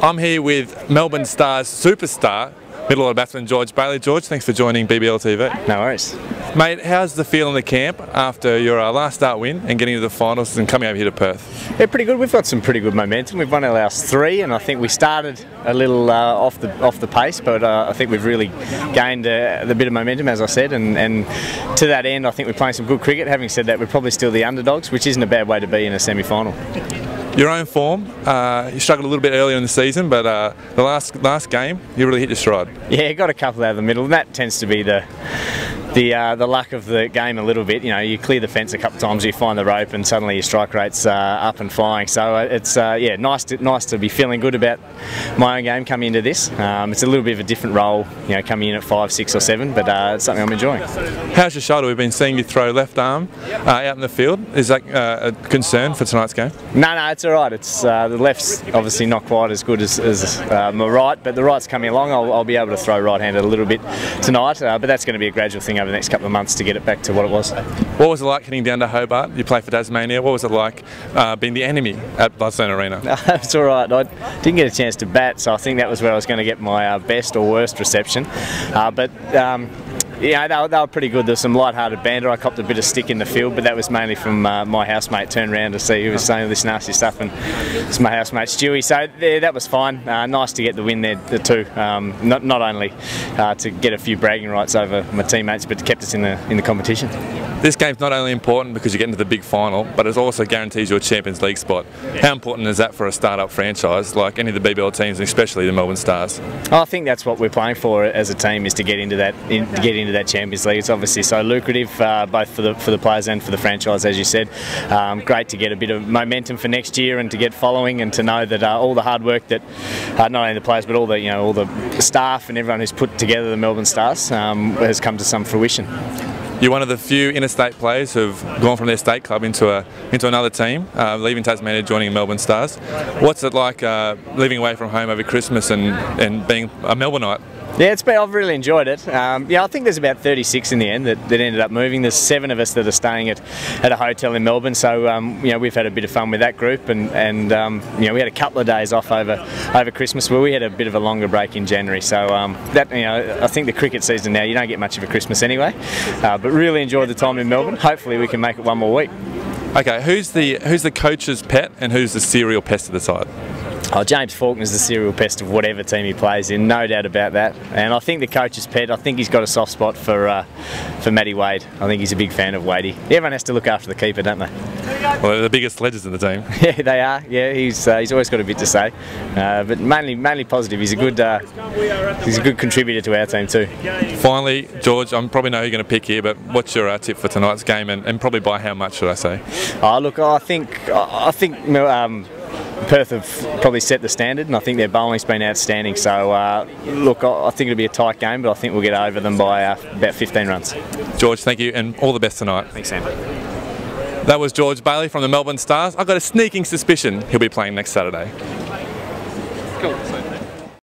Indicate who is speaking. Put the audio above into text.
Speaker 1: I'm here with Melbourne Stars superstar, middle order batsman George Bailey. George, thanks for joining BBL TV.
Speaker 2: No worries.
Speaker 1: Mate, how's the feel in the camp after your last start win and getting to the finals and coming over here to Perth?
Speaker 2: Yeah, pretty good. We've got some pretty good momentum. We've won our last 3, and I think we started a little off the pace, but I think we've really gained the bit of momentum, as I said, and to that end, I think we're playing some good cricket. Having said that, we're probably still the underdogs, which isn't a bad way to be in a semi-final.
Speaker 1: Your own form, you struggled a little bit earlier in the season, but the last game, you really hit your stride.
Speaker 2: Yeah, got a couple out of the middle, and that tends to be the luck of the game a little bit. You know, you clear the fence a couple of times, you find the rope, and suddenly your strike rate's up and flying. So it's yeah, nice to be feeling good about my own game coming into this. It's a little bit of a different role, you know, coming in at 5, 6 or 7, but it's something I'm enjoying.
Speaker 1: How's your shoulder? We've been seeing you throw left arm out in the field. Is that a concern for tonight's game?
Speaker 2: No, it's all right. It's the left's obviously not quite as good as my right, but the right's coming along. I'll be able to throw right-handed a little bit tonight, but that's going to be a gradual thing over the next couple of months to get it back to what it was.
Speaker 1: What was it like heading down to Hobart? You play for Tasmania. What was it like being the enemy at Bloodstone Arena?
Speaker 2: It's all right. I didn't get a chance to bat, so I think that was where I was going to get my best or worst reception. Yeah, they were pretty good. There was some light-hearted banter. I copped a bit of stick in the field, but that was mainly from my housemate. Turned around to see who was saying this nasty stuff, and it's my housemate Stewie. So yeah, that was fine. Nice to get the win there too. Not only to get a few bragging rights over my teammates, but kept us in the competition.
Speaker 1: This game's not only important because you get into the big final, but it also guarantees you a Champions League spot. How important is that for a start-up franchise like any of the BBL teams, and especially the Melbourne Stars?
Speaker 2: I think that's what we're playing for as a team, is to get into that Champions League. It's obviously so lucrative, both for the players and for the franchise, as you said. Great to get a bit of momentum for next year and to get following, and to know that all the hard work that not only the players but all the staff and everyone who's put together the Melbourne Stars has come to some fruition.
Speaker 1: You're one of the few interstate players who've gone from their state club into another team, leaving Tasmania, joining Melbourne Stars. What's it like living away from home over Christmas and being a Melbourneite?
Speaker 2: Yeah, I've really enjoyed it. Yeah, I think there's about 36 in the end that ended up moving. There's 7 of us that are staying at a hotel in Melbourne, so you know, we've had a bit of fun with that group, and you know, we had a couple of days off over Christmas, where we had a bit of a longer break in January. So that, you know, I think the cricket season now, you don't get much of a Christmas anyway, but really enjoyed the time in Melbourne. Hopefully we can make it one more week.
Speaker 1: Okay, who's the coach's pet and who's the serial pest of the side?
Speaker 2: Oh, James Faulkner's the serial pest of whatever team he plays in, no doubt about that. And I think the coach's pet, I think he's got a soft spot for Matty Wade. I think he's a big fan of Wadey. Everyone has to look after the keeper, don't they?
Speaker 1: Well, they're the biggest legends in the team.
Speaker 2: Yeah, they are. Yeah, he's always got a bit to say, but mainly positive. He's a good contributor to our team too.
Speaker 1: Finally, George, I probably know who you're going to pick here, but what's your tip for tonight's game, and probably by how much, should I say?
Speaker 2: Oh, look, I think Perth have probably set the standard, and I think their bowling's been outstanding. So look, I think it'll be a tight game, but I think we'll get over them by about 15 runs.
Speaker 1: George, thank you, and all the best tonight.
Speaker 2: Thanks, Sam.
Speaker 1: That was George Bailey from the Melbourne Stars. I've got a sneaking suspicion he'll be playing next Saturday.
Speaker 2: Cool.